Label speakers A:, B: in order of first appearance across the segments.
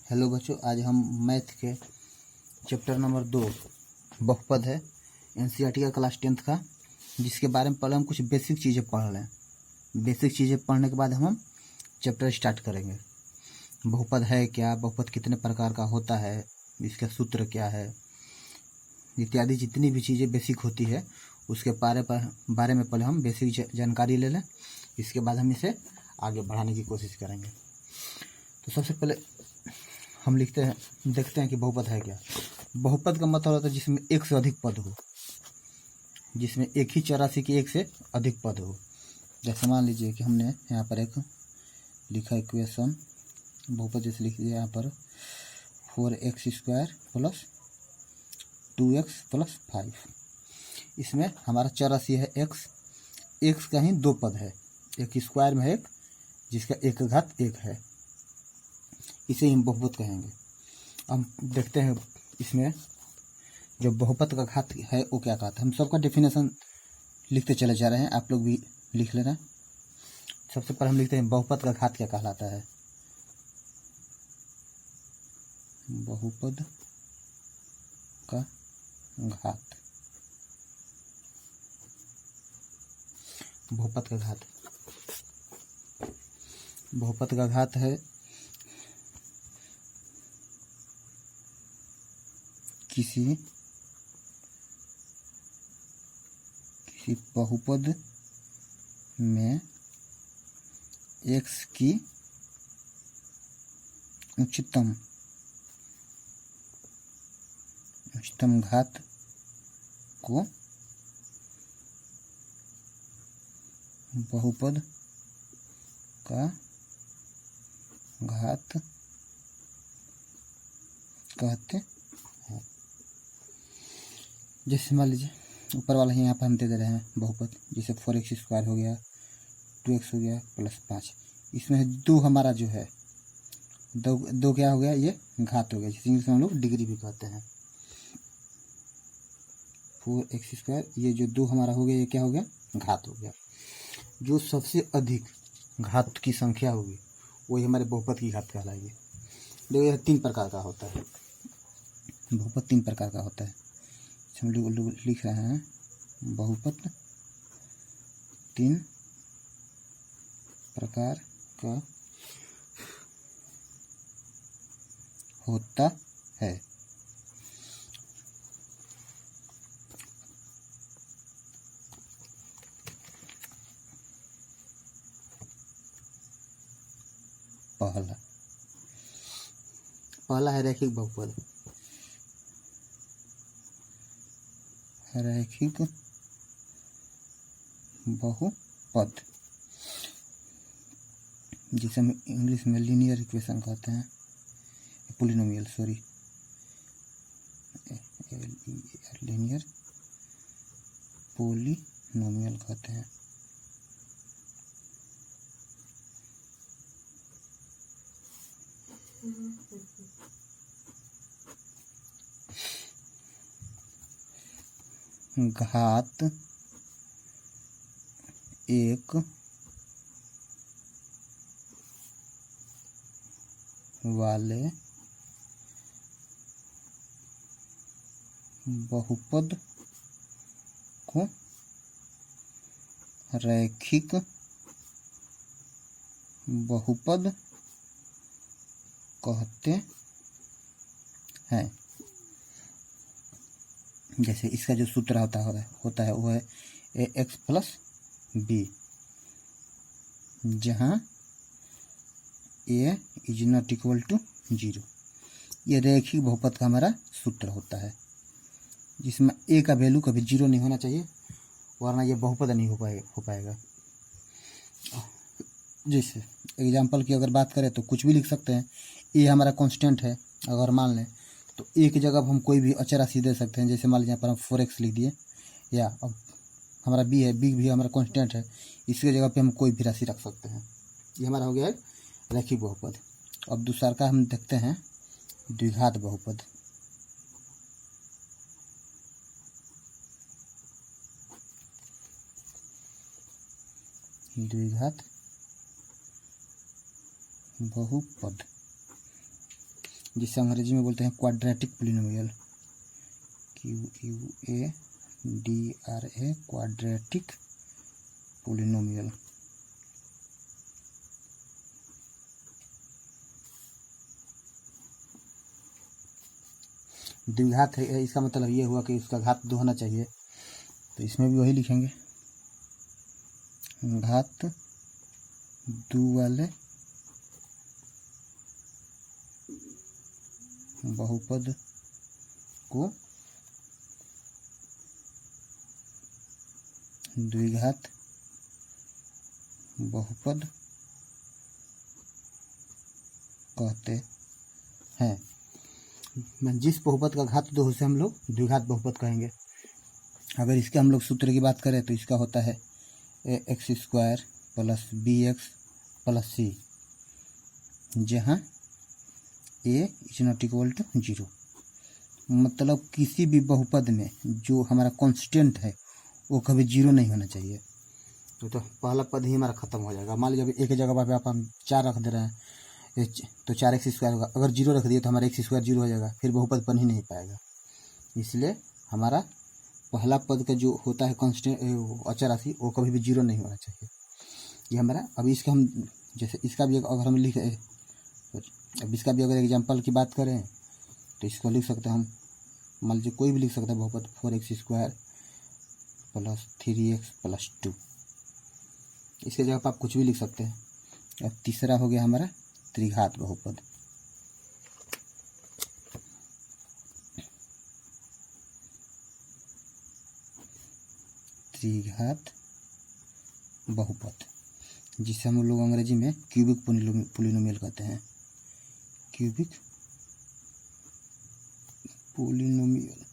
A: Hello बच्चों, आज हम मैथ के चैप्टर नंबर 2 बहुपद है एनसीईआरटी का क्लास 10th का, जिसके बारे में पहले हम कुछ बेसिक चीज़ें पढ़ लें। बेसिक चीज़ें पढ़ने के बाद हम चैप्टर स्टार्ट करेंगे। बहुपद है क्या, बहुपद कितने प्रकार का होता है, इसका सूत्र क्या है, इत्यादि जितनी भी चीज़ें बेसिक होती है उसके बारे में पहले हम बेसिक जानकारी ले लें। इसके बाद हम इसे आगे बढ़ाने की कोशिश करेंगे। तो सबसे पहले हम देखते हैं कि बहुपद है क्या। बहुपद का मतलब होता है जिसमें एक से अधिक पद हो, जिसमें एक ही चौरासी के एक से अधिक पद हो। जैसे मान लीजिए कि हमने यहाँ पर एक लिखा इक्वेशन, बहुपद जैसे लिख दिया यहाँ पर 4x² प्लस 2x प्लस 5। इसमें हमारा चौरासी है एक्स का ही दो पद है, एक स्क्वायर में है एक, जिसका एक घात एक है, इसे हम बहुपद कहेंगे। हम देखते हैं इसमें जो बहुपद का घात है वो क्या कहता है। हम सबका डेफिनेशन लिखते चले जा रहे हैं, आप लोग भी लिख लेना। सबसे पहले हम लिखते हैं बहुपद का घात क्या कहलाता है। बहुपद का घात, बहुपद का घात, बहुपद का घात है किसी बहुपद में x की उच्चतम घात को बहुपद का घात कहते हैं। जैसे मान लीजिए ऊपर वाला ही यहाँ पर हम दे रहे हैं बहुपद, जैसे 4x² हो गया, 2x हो गया प्लस 5। इसमें दो हमारा जो है दो क्या हो गया, ये घात हो गया, जिसे इंग्लिश में हम लोग डिग्री भी कहते हैं। 4x², ये जो दो हमारा हो गया ये क्या हो गया, घात हो गया। जो सबसे अधिक घात की संख्या होगी वही हमारे बहुपद की घात कहलाएगी। देखो यह 3 प्रकार का होता है, बहुपद 3 प्रकार का होता है। हम लोग लिख रहे हैं बहुपद 3 प्रकार का होता है। पहला है रैखिक बहुपद। रैखिक बहुपद जिसे हम इंग्लिश में लीनियर इक्वेशन कहते हैं, पोलिनोमियल, सॉरी, लीनियर पोलिनोमियल कहते हैं। घात एक वाले बहुपद को रैखिक बहुपद कहते हैं। जैसे इसका जो सूत्र होता है वो है ax प्लस b, जहाँ a is not equal to 0। ये रैखिक बहुपद का हमारा सूत्र होता है, जिसमें a का वैल्यू कभी 0 नहीं होना चाहिए, वरना ये बहुपद नहीं हो पाएगा। जैसे एग्जाम्पल की अगर बात करें तो कुछ भी लिख सकते हैं। a हमारा कांस्टेंट है, अगर मान लें तो a की जगह हम कोई भी अचर राशि दे सकते हैं। जैसे मान लीजिए यहाँ पर हम 4x लिख दिए, या अब हमारा b है, b भी हमारा कांस्टेंट है, इसकी जगह पे हम कोई भी राशि रख सकते हैं। ये हमारा हो गया है रैखिक बहुपद। अब दूसरा का हम देखते हैं द्विघात बहुपद। द्विघात बहुपद जिसे अंग्रेजी में बोलते हैं quadratic polynomial, QUADRA, quadratic polynomial. द्विघात है, इसका मतलब ये हुआ कि उसका घात 2 होना चाहिए, तो इसमें भी वही लिखेंगे, घात 2 वाले बहुपद को द्विघात बहुपद कहते हैं। जिस बहुपद का घात 2 उसे हम लोग द्विघात बहुपद कहेंगे। अगर इसके हम लोग सूत्र की बात करें तो इसका होता है ax² + bx + c, जहाँ a ≠ 0। मतलब किसी भी बहुपद में जो हमारा कांस्टेंट है वो कभी 0 नहीं होना चाहिए। तो पहला पद ही हमारा खत्म हो जाएगा। मान लीजिए एक जगह पे आप हम 4 रख दे रहे हैं, तो 4x² होगा। अगर 0 रख दिए तो हमारा x² 0 हो जाएगा, फिर बहुपद बन ही नहीं पाएगा। इसलिए हमारा पहला पद का जो होता है कांस्टेंट अचर राशि, वो कभी भी 0 नहीं होना चाहिए। ये हमारा, अभी इसका हम जैसे इसका भी अगर हम लिखे, अब इसका भी अगर एग्जाम्पल की बात करें तो इसको लिख सकते हैं हम, मान लीजिए कोई भी लिख सकता है बहुपद 4x² + 3x + 2, इसके जगह पर आप कुछ भी लिख सकते हैं। और तीसरा हो गया हमारा त्रिघात बहुपद। त्रिघात बहुपद जिसे हम लोग अंग्रेजी में क्यूबिक पोलिनोमियल कहते हैं, क्यूबिक पोलिनोमियल।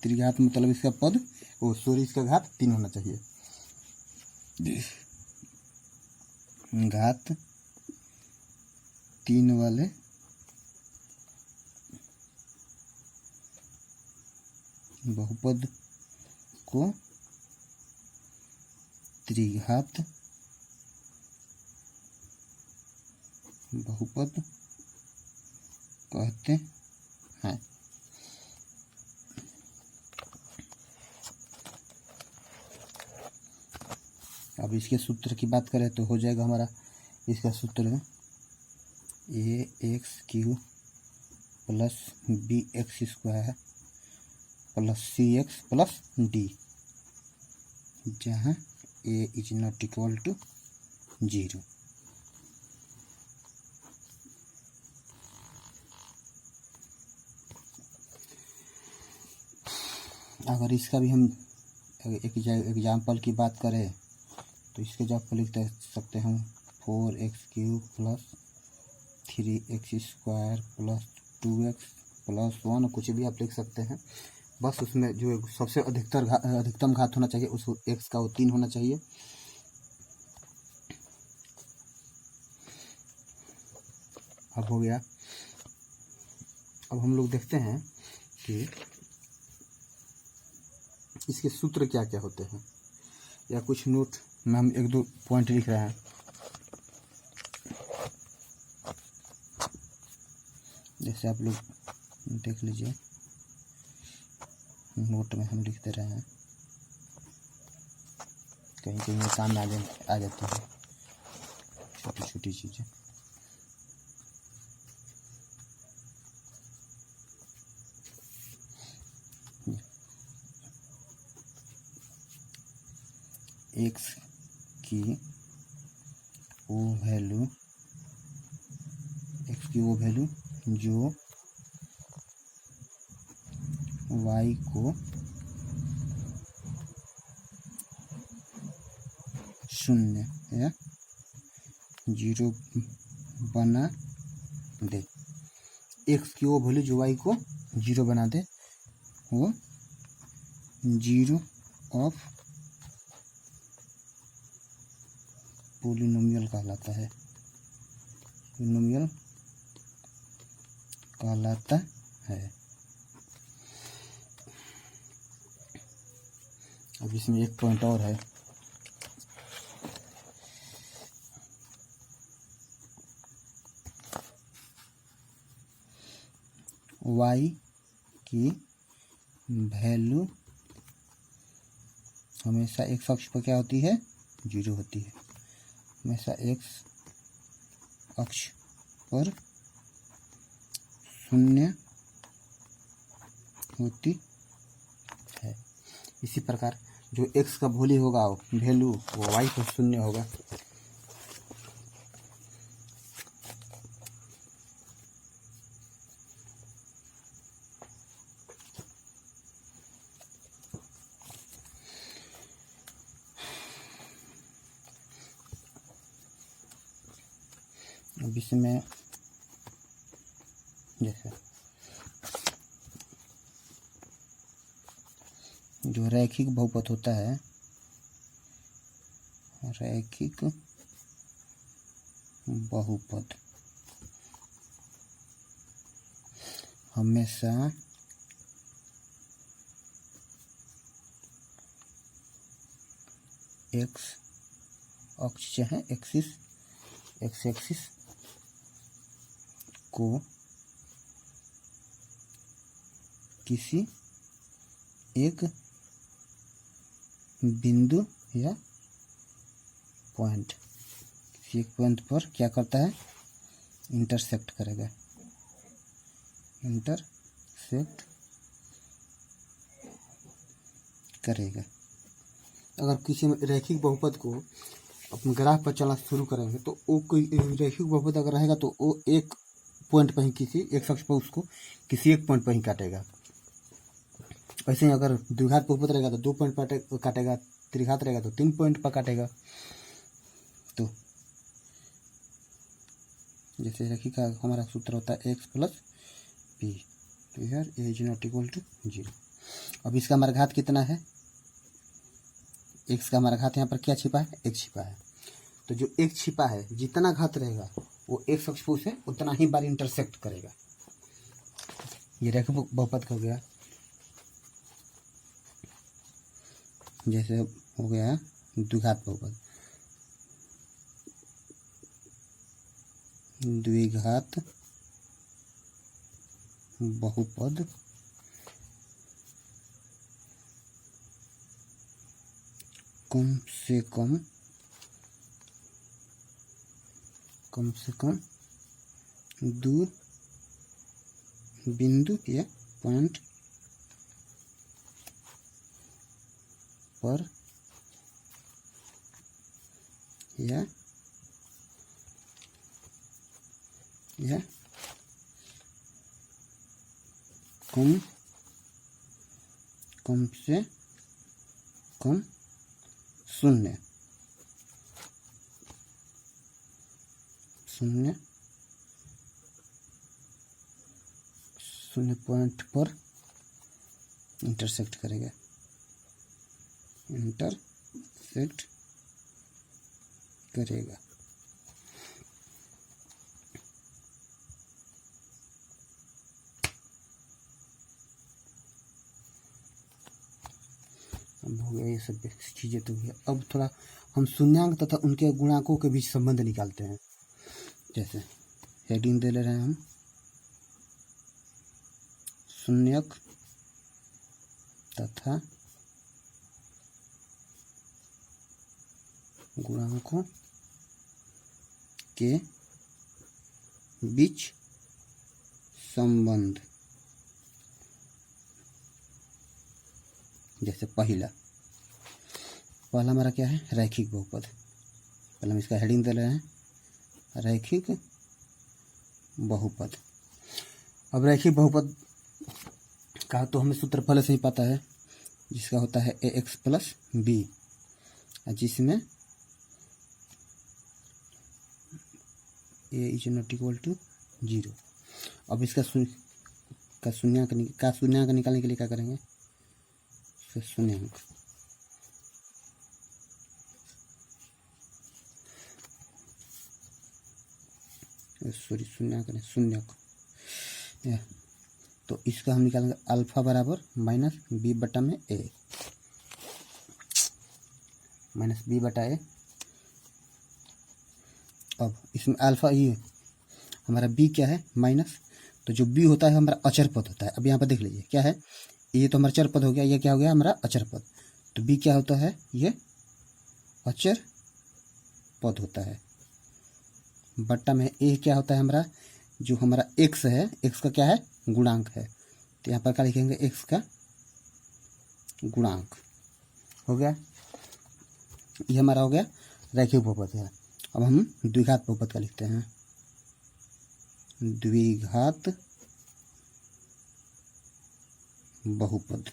A: त्रिघात मतलब इसका पद इसका घात 3 होना चाहिए। घात 3 वाले बहुपद को त्रिघात बहुपद कहते हैं। अब इसके सूत्र की बात करें तो हो जाएगा हमारा इसका सूत्र ax³ + bx² + cx + d, जहाँ a ≠ 0। अगर इसका भी हम एक एग्जाम्पल की बात करें तो इसके जगह पर लिख सकते हैं 4x³ + 3x² + 2x + 1, कुछ भी आप लिख सकते हैं। बस उसमें जो सबसे अधिकतम घात होना चाहिए उस x का वो 3 होना चाहिए। अब हो गया। अब हम लोग देखते हैं कि इसके सूत्र क्या क्या होते हैं, या कुछ नोट में हम 1-2 पॉइंट लिख रहे हैं। जैसे आप लोग देख लीजिए, नोट में हम लिख दे रहे हैं, कहीं कहीं में काम आ जाती है छोटी छोटी चीज़ें। x की वो वैल्यू जो y को 0 या 0 बना दे। x की वो वैल्यू जो y को 0 बना दे, वो 0 ऑफ पोलिनोमियल कहलाता है, पोलिनोमियल कहलाता है। अब इसमें एक पॉइंट और है, y की वैल्यू हमेशा x अक्ष पर क्या होती है, 0 होती है। हमेशा x अक्ष पर 0 होती है। इसी प्रकार जो x का वैल्यू होगा वैल्यू वो y पर 0 होगा। अब इसमें जैसे जो रैखिक बहुपद होता है, रैखिक बहुपद हमेशा एक्स अक्ष चाहे एक्सिस एक्स एक्सिस को किसी एक बिंदु या पॉइंट, किसी एक पॉइंट पर क्या करता है, इंटरसेक्ट करेगा, इंटरसेक्ट करेगा। अगर किसी रैखिक बहुपद को अपने ग्राफ पर चलना शुरू करेंगे तो वो कोई रैखिक बहुपद अगर रहेगा तो वो एक पॉइंट पर ही, किसी एक अक्ष पर उसको किसी एक पॉइंट पर ही काटेगा। वैसे ही अगर द्विघात बहुपद रहेगा तो 2 पॉइंट पर काटेगा, त्रिघात रहेगा तो 3 पॉइंट पर काटेगा। तो जैसे रैखिक का हमारा सूत्र होता है x प्लस p, तो यार a is not equal to 0। अब इसका हमारा घात कितना है, x का हमारा घात यहाँ पर क्या छिपा है, x छिपा है। तो जो x छिपा है जितना घात रहेगा वो x अक्ष से उतना ही बार इंटरसेक्ट करेगा। ये रैखिक बहुपद हो गया। जैसे हो गया द्विघात बहुपद, द्विघात बहुपद कम से कम 2 बिंदु या पॉइंट पर या कम से कम 0 पॉइंट पर इंटरसेक्ट करेगा, इंटरसेक्ट करेगा। अब हो गया ये सब चीज़ें तो हुई। अब थोड़ा हम शून्यांक तथा उनके गुणांकों के बीच संबंध निकालते हैं। जैसे हेडिंग दे ले रहे हैं हम, शून्यक तथा गुणांकों के बीच संबंध। जैसे पहला हमारा क्या है, रैखिक बहुपद। पहले हम इसका हेडिंग दे रहे हैं रैखिक बहुपद। अब रैखिक बहुपद का तो हमें सूत्र पहले से ही पता है, जिसका होता है ax प्लस बी, जिसमें a is not equal to 0। अब इसका शून्यांक निकालने के लिए क्या करेंगे, शून्यांक शून्यक। तो इसका हम निकालेंगे अल्फा बराबर माइनस बी बटा में ए, माइनस बी बटा ए। अब इसमें अल्फा ये हमारा बी क्या है, माइनस, तो जो बी होता है हमारा अचर पद होता है। अब यहाँ पर देख लीजिए क्या है, ये तो हमारा चर पद हो गया, ये क्या हो गया हमारा अचर पद। तो बी क्या होता है, ये अचर पद होता है। बट्टा में ए क्या होता है हमारा, जो हमारा एक्स है, एक्स का क्या है, गुणांक है। तो यहाँ पर क्या लिखेंगे, एक्स का गुणांक हो गया। ये हमारा हो गया रैखिक बहुपद है। अब हम द्विघात बहुपद का लिखते हैं, द्विघात बहुपद।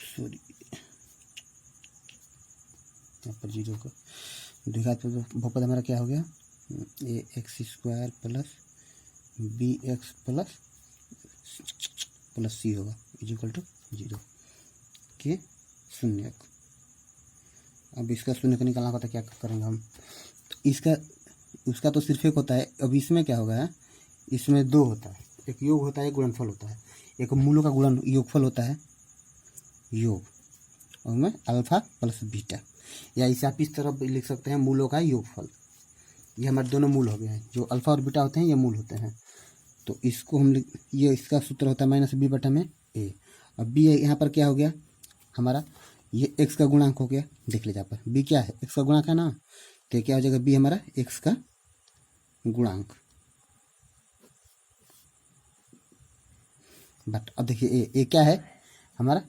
A: सॉरी, यहाँ पर जीरो का द्विघात बहुपद हमारा क्या हो गया, a x square plus b x plus c होगा इक्वल टू 0 के शून्य। अब इसका शून्य को निकालना होता है, क्या करेंगे हम, तो इसका उसका तो सिर्फ एक होता है। अब इसमें क्या होगा, इसमें दो होता है, एक योग होता है, एक गुणनफल होता है। एक मूलों का गुणन योगफल होता है, योग, और में अल्फा प्लस बीटा, या इसे आप इस तरह लिख सकते हैं, मूलों का योगफल। ये हमारे दोनों मूल हो गए हैं, जो अल्फा और बीटा होते हैं ये मूल होते हैं। तो इसको हम ये इसका सूत्र होता है माइनस बी बटा में ए। अब बी यहाँ पर क्या हो गया हमारा, ये एक्स का गुणांक हो गया। देख लीजिए यहाँ पर बी क्या है, एक्स का गुणांक है ना, तो क्या हो जाएगा, बी हमारा एक्स का गुणांक। बट अब देखिए ए क्या है हमारा,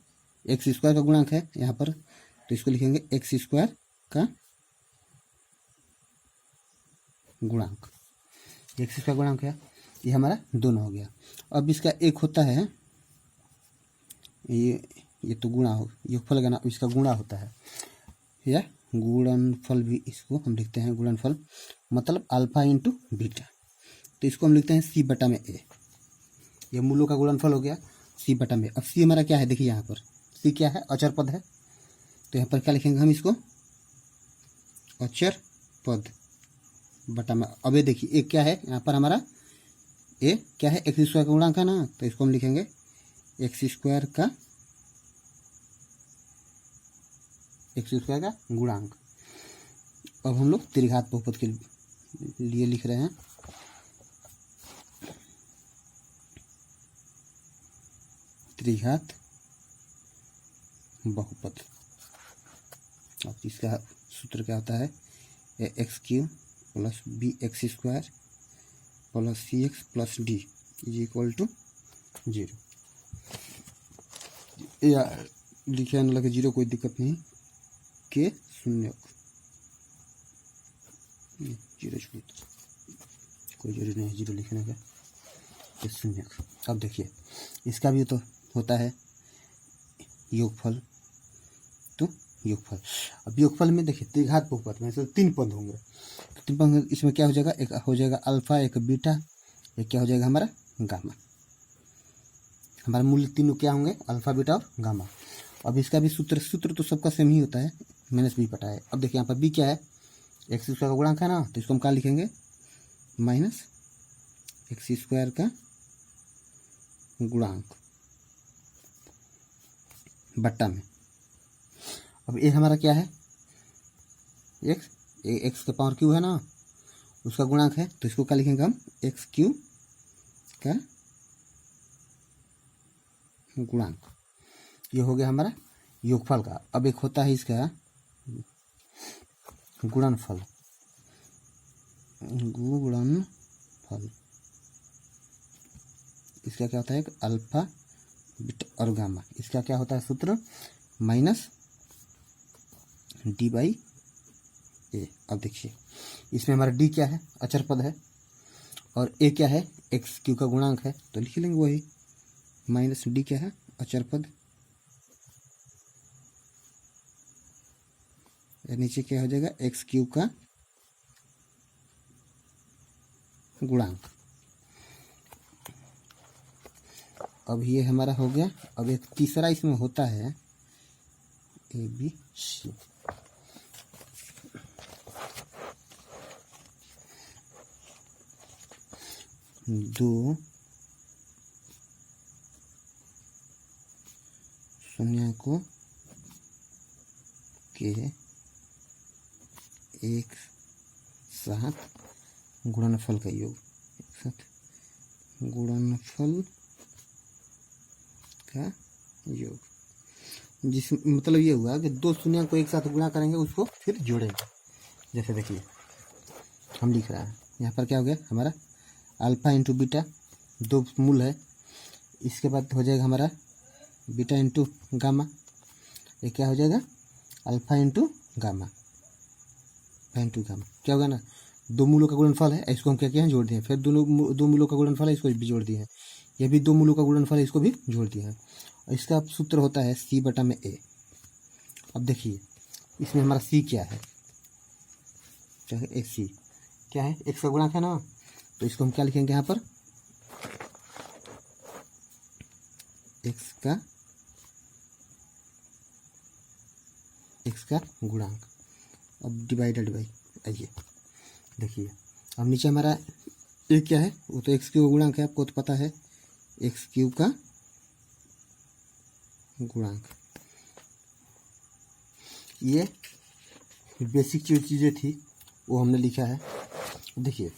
A: एक्स स्क्वायर का गुणांक है यहाँ पर, तो इसको लिखेंगे एक्स स्क्वायर का गुणांक। एक्स स्क्वायर गुणांक है, ये हमारा दोनों हो गया। अब इसका एक होता है, ये तो गुणा हो, योगफल का ना, इसका गुणा होता है, या गुणनफल भी इसको हम लिखते हैं, गुणनफल मतलब अल्फा इंटू बीटा। तो इसको हम लिखते हैं सी बटा में ए। ये मूलों का गुणनफल हो गया सी बटा में। अब सी हमारा क्या है, देखिए यहाँ पर सी क्या है, अचर पद है। तो यहाँ पर क्या लिखेंगे हम इसको, अचर पद बटा में। अब ये देखिए एक क्या है यहाँ पर हमारा, ए क्या है, एक्स स्क्वायर का गुणांक है ना, तो इसको हम लिखेंगे एक्स स्क्वायर का गुणांक। अब हम लोग त्रिघात बहुपद के लिए लिख रहे हैं, त्रिघात बहुपद। अब इसका सूत्र क्या होता है, a x cube plus b x square plus c x plus d is equal to 0। या लिखे न लगे 0 कोई दिक्कत नहीं, के शून्य 0 छोड़, कोई जरूरी नहीं 0 लिखने का, के शून्य। अब देखिए इसका भी तो होता है योगफल, तो योगफल। अब योगफल में देखिए त्रिघात बहुपद में से 3 पद होंगे, तो 3 पद इसमें क्या हो जाएगा, एक हो जाएगा अल्फा, एक बीटा, एक क्या हो जाएगा हमारा गामा। हमारे मूल्य तीनों क्या होंगे, अल्फा बीटा और गामा। अब इसका भी सूत्र तो सबका सेम ही होता है, माइनस बी बटा है। अब देखिए यहाँ पर बी क्या है, एक्स स्क्वायर का गुणांक है ना, तो इसको हम क्या लिखेंगे, माइनस एक्स स्क्वायर का गुणांक बट्टा में। अब ये हमारा क्या है, एक्स का पावर क्यू है ना, उसका गुणांक है, तो इसको क्या लिखेंगे हम, एक्स क्यू का गुणांक। ये हो गया हमारा योगफल का। अब एक होता है इसका गुणनफल, गुणनफल इसका क्या होता है, अल्फा बीटा और गामा। इसका क्या होता है सूत्र, माइनस डी बाई ए। अब देखिए इसमें हमारा डी क्या है, अचर पद है, और ए क्या है, एक्स क्यू का गुणांक है, तो लिख लेंगे वही माइनस डी क्या है, अचर पद, नीचे क्या हो जाएगा, एक्स क्यू का गुणांक। अब ये हमारा हो गया। अब एक तीसरा इसमें होता है ए बी सी, दो शून्य को के एक साथ गुणनफल का योग, एक साथ गुणनफल का योग, जिस मतलब ये हुआ कि दो शून्य को एक साथ गुणा करेंगे, उसको फिर जोड़ेंगे। जैसे देखिए हम लिख रहा है यहाँ पर क्या हो गया हमारा अल्फा इंटू बीटा, दो मूल है, इसके बाद हो जाएगा हमारा बीटा इंटू गामा, ये क्या हो जाएगा अल्फा इंटू गामा, क्या होगा ना, दो मूलों का गुणनफल है, इसको हम क्या किए हैं जोड़ दिए, फिर दो मूलों का गुणनफल है, इसको भी जोड़ दिए हैं, ये भी दो मूलों का गुणनफल है, इसको भी जोड़ दिए हैं। इसका सूत्र होता है सी बटा में ए। अब देखिए इसमें हमारा सी क्या है, एक सी क्या है, एक्स का गुणक है ना, तो इसको हम क्या लिखेंगे यहाँ पर एक्स का गुणांक। अब डिवाइडेड बाई, आइए देखिए अब नीचे हमारा ए क्या है, वो तो एक्स क्यूब गुणांक है, आपको तो पता है एक्स क्यूब का गुणांक। ये बेसिक जो चीज़ें थी वो हमने लिखा है। देखिए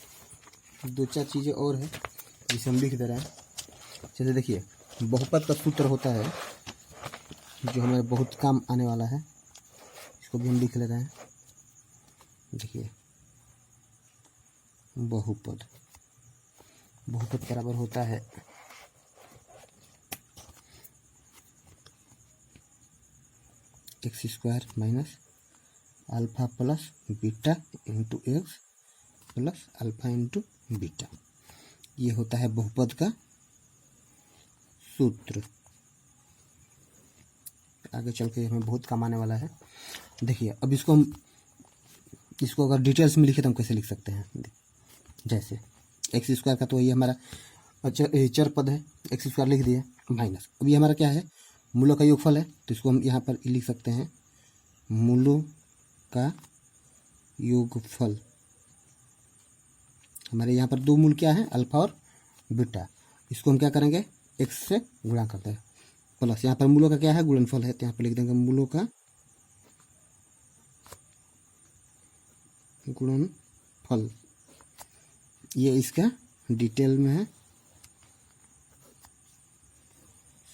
A: दो चार चीज़ें और है जिसे हम लिख दे रहे हैं। जैसे देखिए बहुपद का सूत्र होता है जो हमें बहुत काम आने वाला है, इसको भी हम लिख ले रहे हैं। देखिए बहुपद बराबर होता है x square minus alpha plus beta into x plus alpha into beta. ये होता है बहुपद का सूत्र, आगे चल के हमें बहुत काम आने वाला है। देखिए अब इसको अगर डिटेल्स में लिखे तो हम कैसे लिख सकते हैं। जैसे एक्स स्क्वायर का तो ये हमारा चर पद है, एक्स स्क्वायर लिख दिया माइनस, अब ये हमारा क्या है मूलों का योगफल है, तो इसको हम यहाँ पर लिख सकते हैं मूलों का योगफल। हमारे यहाँ पर दो मूल क्या है अल्फा और बीटा, इसको हम क्या करेंगे एक्स से गुणा करते हैं, प्लस यहाँ पर मूलों का क्या है गुणनफल है, तो यहाँ पर लिख देंगे मूलों का गुणनफल। ये इसका डिटेल में है,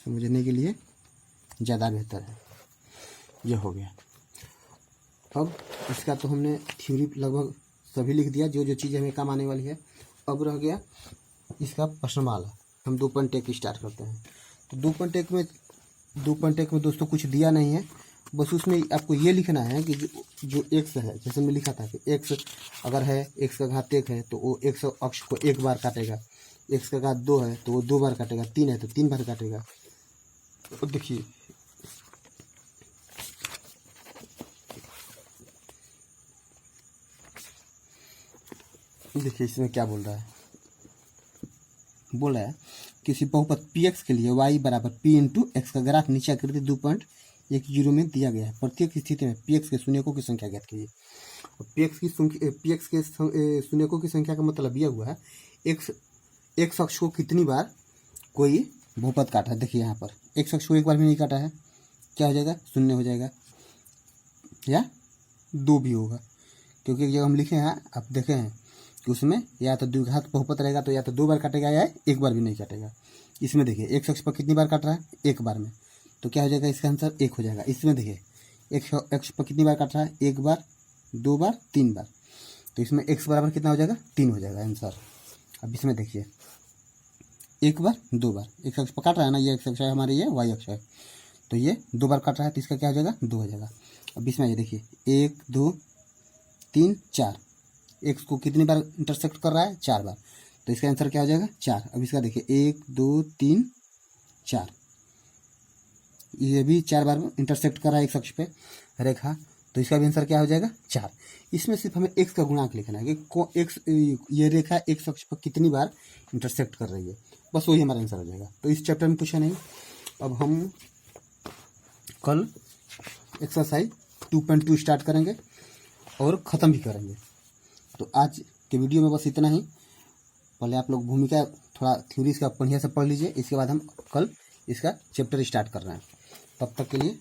A: समझने के लिए ज़्यादा बेहतर है। ये हो गया। अब इसका तो हमने थ्योरी लगभग सभी लिख दिया, जो जो चीज़ें हमें काम आने वाली है। अब रह गया इसका प्रश्नमाला। हम 2.1 स्टार्ट करते हैं। तो 2.1 में दोस्तों कुछ दिया नहीं है, बस उसमें आपको ये लिखना है कि जो एक्स है, जैसे मैं लिखा था कि एक्स अगर है एक्स का घात 1 है तो वो एक्स अक्ष को एक बार काटेगा, एक्स का घात 2 है तो वो 2 बार काटेगा, 3 है तो 3 बार काटेगा। तो देखिए इसमें क्या बोल रहा है, बोला है किसी बहुपद पी एक्स के लिए वाई बराबर पी इंटू एक्स का ग्राफ नीचे आकृति 2.10 में दिया गया है। प्रत्येक स्थिति में पी एक्स के शून्यकों की संख्या ज्ञात कीजिए। पी एक्स के शून्यकों की संख्या का मतलब यह हुआ है एक्स अक्ष को कितनी बार कोई बहुपद काटा है। देखिए यहाँ पर एक्स अक्ष को एक बार भी नहीं काटा है, क्या हो जाएगा 0 हो जाएगा या 2 भी होगा, क्योंकि जब हम लिखे हैं आप देखे हैं कि उसमें या तो द्विघात बहुपद रहेगा तो या तो 2 बार काटेगा या एक बार भी नहीं काटेगा। इसमें देखिए एक्स अक्ष पर कितनी बार काट रहा है एक बार में, तो क्या हो जाएगा इसका आंसर 1 हो जाएगा। इसमें देखिए एक्स अक्ष पर कितनी बार काट रहा है 1 बार 2 बार 3 बार, तो इसमें एक्स बराबर कितना हो जाएगा 3 हो जाएगा आंसर। अब इसमें देखिए 1 बार 2 बार एक्स अक्ष पर काट रहा है ना, ये एक्स अक्ष है हमारे, ये वाई अक्ष है, तो ये 2 बार काट रहा है तो इसका क्या हो जाएगा 2 हो जाएगा। अब इसमें ये देखिए 1 2 3 4, एक्स को कितनी बार इंटरसेक्ट कर रहा है 4 बार, तो इसका आंसर क्या हो जाएगा 4। अब इसका देखिए 1 2 3 4, ये भी 4 बार इंटरसेक्ट कर रहा है एक्स अक्ष पे रेखा, तो इसका भी आंसर क्या हो जाएगा 4। इसमें सिर्फ हमें एक्स का गुणांक लिखना है कि एक्स ये रेखा एक्स अक्ष पर कितनी बार इंटरसेक्ट कर रही है, बस वही हमारा आंसर हो जाएगा। तो इस चैप्टर में कुछ है नहीं। अब हम कल एक्सरसाइज 2.2 स्टार्ट करेंगे और ख़त्म भी करेंगे। तो आज के वीडियो में बस इतना ही। पहले आप लोग भूमिका थोड़ा थ्योरी का बढ़िया से पढ़ लीजिए, इसके बाद हम कल इसका चैप्टर स्टार्ट कर रहे हैं। तब तक के लिए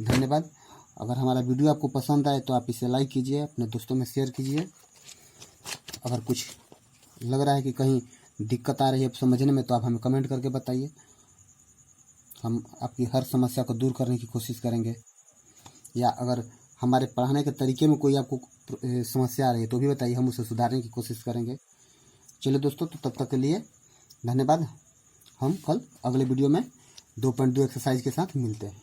A: धन्यवाद। अगर हमारा वीडियो आपको पसंद आए तो आप इसे लाइक कीजिए, अपने दोस्तों में शेयर कीजिए। अगर कुछ लग रहा है कि कहीं दिक्कत आ रही है समझने में तो आप हमें कमेंट करके बताइए, हम आपकी हर समस्या को दूर करने की कोशिश करेंगे। या अगर हमारे पढ़ाने के तरीके में कोई आपको समस्या आ रही है तो भी बताइए, हम उसे सुधारने की कोशिश करेंगे। चलिए दोस्तों, तो तब तक के लिए धन्यवाद। हम कल अगले वीडियो में 2.2 एक्सरसाइज के साथ मिलते हैं।